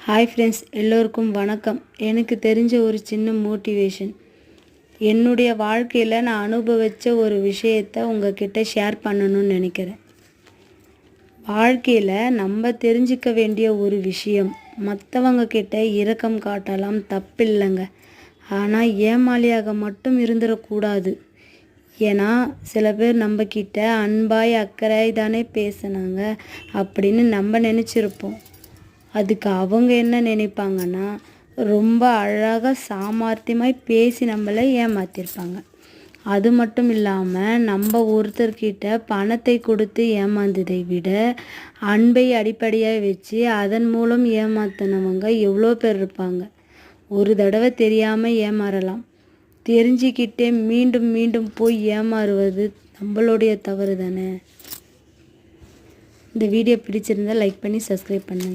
Hi friends, எல்லோருக்கும் வணக்கம். எனக்கு தெரிஞ்ச ஒரு சின்ன மோட்டிவேஷன், என்னுடைய வாழ்க்கையில் நான் அனுபவித்த ஒரு விஷயத்தை உங்ககிட்ட ஷேர் பண்ணணும்னு நினைக்கிறேன். வாழ்க்கையில் நம்ம தெரிஞ்சிக்க வேண்டிய ஒரு விஷயம், மற்றவங்க கிட்ட இரக்கம் காட்டலாம், தப்பில்லைங்க. ஆனால் ஏமாளியாக மட்டும் இருந்துடக்கூடாது. ஏன்னா சில பேர் நம்மக்கிட்ட அன்பாய் அக்கறை தானே பேசுனாங்க அப்படின்னு நம்ம நினச்சிருப்போம். அதுக்கு அவங்க என்ன நினைப்பாங்கன்னா, ரொம்ப அழகாக சாமர்த்தியமாய் பேசி நம்மளை ஏமாற்றிருப்பாங்க. அது மட்டும் இல்லாமல் நம்ம ஒருத்தர்கிட்ட பணத்தை கொடுத்து ஏமாந்ததை விட அன்பை அடிப்படையாக வச்சு அதன் மூலம் ஏமாத்தினவங்க எவ்வளோ பேர் இருப்பாங்க. ஒரு தடவை தெரியாமல் ஏமாறலாம், தெரிஞ்சுக்கிட்டே மீண்டும் மீண்டும் போய் ஏமாறுவது நம்மளுடைய தவறு தானே. இந்த வீடியோ பிடிச்சிருந்தால் லைக் பண்ணி சப்ஸ்கிரைப் பண்ணுங்கள்.